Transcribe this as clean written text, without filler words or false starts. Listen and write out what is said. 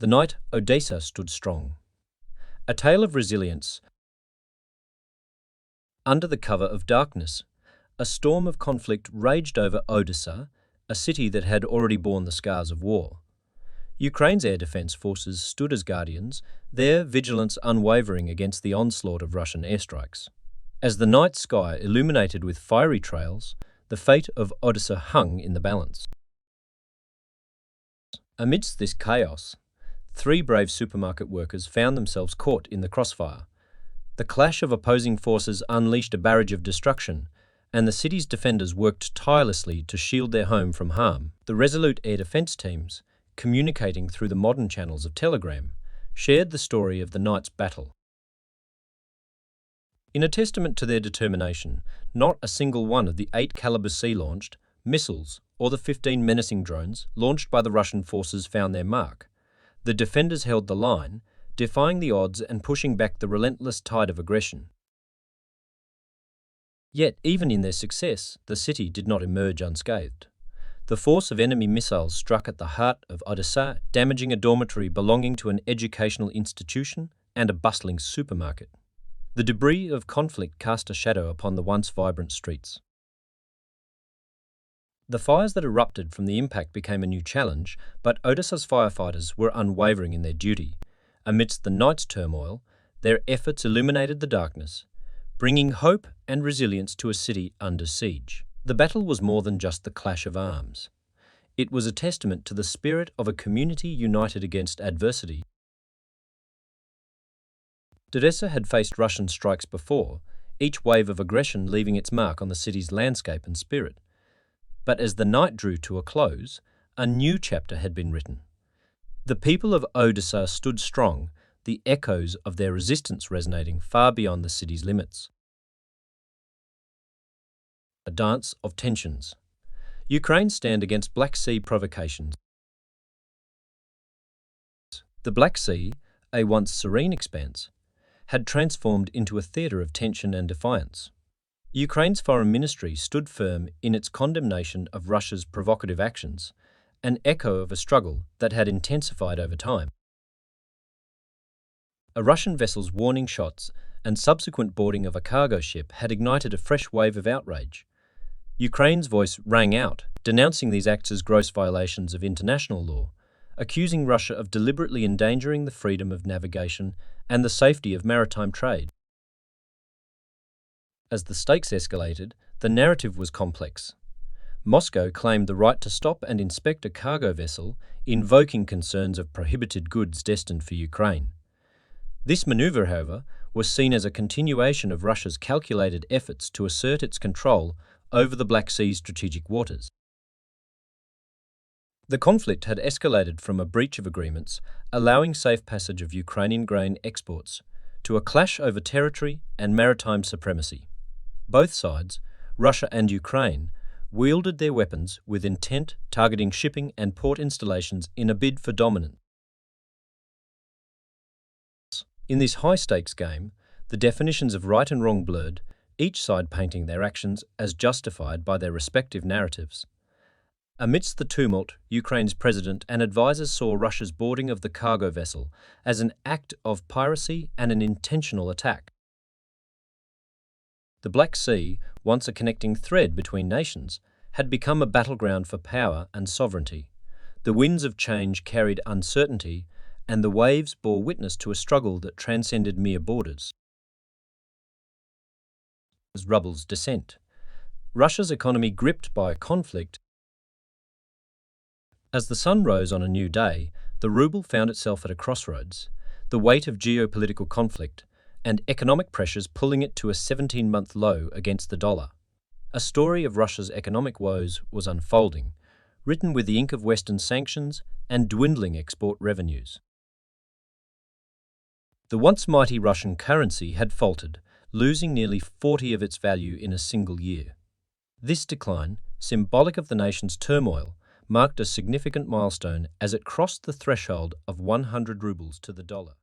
The night Odessa stood strong. A tale of resilience. Under the cover of darkness, a storm of conflict raged over Odessa, a city that had already borne the scars of war. Ukraine's air defense forces stood as guardians, their vigilance unwavering against the onslaught of Russian airstrikes. As the night sky illuminated with fiery trails, the fate of Odessa hung in the balance. Amidst this chaos, 3 brave supermarket workers found themselves caught in the crossfire. The clash of opposing forces unleashed a barrage of destruction, and the city's defenders worked tirelessly to shield their home from harm. The resolute air defense teams, communicating through the modern channels of Telegram, shared the story of the night's battle. In a testament to their determination, not a single one of the 8 caliber sea-launched missiles or the 15 menacing drones launched by the Russian forces found their mark. The defenders held the line, defying the odds and pushing back the relentless tide of aggression. Yet, even in their success, the city did not emerge unscathed. The force of enemy missiles struck at the heart of Odessa, damaging a dormitory belonging to an educational institution and a bustling supermarket. The debris of conflict cast a shadow upon the once vibrant streets. The fires that erupted from the impact became a new challenge, but Odessa's firefighters were unwavering in their duty. Amidst the night's turmoil, their efforts illuminated the darkness, bringing hope and resilience to a city under siege. The battle was more than just the clash of arms. It was a testament to the spirit of a community united against adversity. Odessa had faced Russian strikes before, each wave of aggression leaving its mark on the city's landscape and spirit. But as the night drew to a close, a new chapter had been written. The people of Odessa stood strong, the echoes of their resistance resonating far beyond the city's limits. A dance of tensions. Ukraine's stand against Black Sea provocations. The Black Sea, a once serene expanse, had transformed into a theatre of tension and defiance. Ukraine's foreign ministry stood firm in its condemnation of Russia's provocative actions, an echo of a struggle that had intensified over time. A Russian vessel's warning shots and subsequent boarding of a cargo ship had ignited a fresh wave of outrage. Ukraine's voice rang out, denouncing these acts as gross violations of international law, accusing Russia of deliberately endangering the freedom of navigation and the safety of maritime trade. As the stakes escalated, the narrative was complex. Moscow claimed the right to stop and inspect a cargo vessel, invoking concerns of prohibited goods destined for Ukraine. This maneuver, however, was seen as a continuation of Russia's calculated efforts to assert its control over the Black Sea's strategic waters. The conflict had escalated from a breach of agreements allowing safe passage of Ukrainian grain exports to a clash over territory and maritime supremacy. Both sides, Russia and Ukraine, wielded their weapons with intent, targeting shipping and port installations in a bid for dominance. In this high-stakes game, the definitions of right and wrong blurred, each side painting their actions as justified by their respective narratives. Amidst the tumult, Ukraine's president and advisers saw Russia's boarding of the cargo vessel as an act of piracy and an intentional attack. The Black Sea, once a connecting thread between nations, had become a battleground for power and sovereignty. The winds of change carried uncertainty, and the waves bore witness to a struggle that transcended mere borders. As rubbles descent, Russia's economy gripped by conflict. As the sun rose on a new day, the ruble found itself at a crossroads, the weight of geopolitical conflict and economic pressures pulling it to a 17-month low against the dollar. A story of Russia's economic woes was unfolding, written with the ink of Western sanctions and dwindling export revenues. The once mighty Russian currency had faltered, losing nearly 40% of its value in a single year. This decline, symbolic of the nation's turmoil, marked a significant milestone as it crossed the threshold of 100 rubles to the dollar.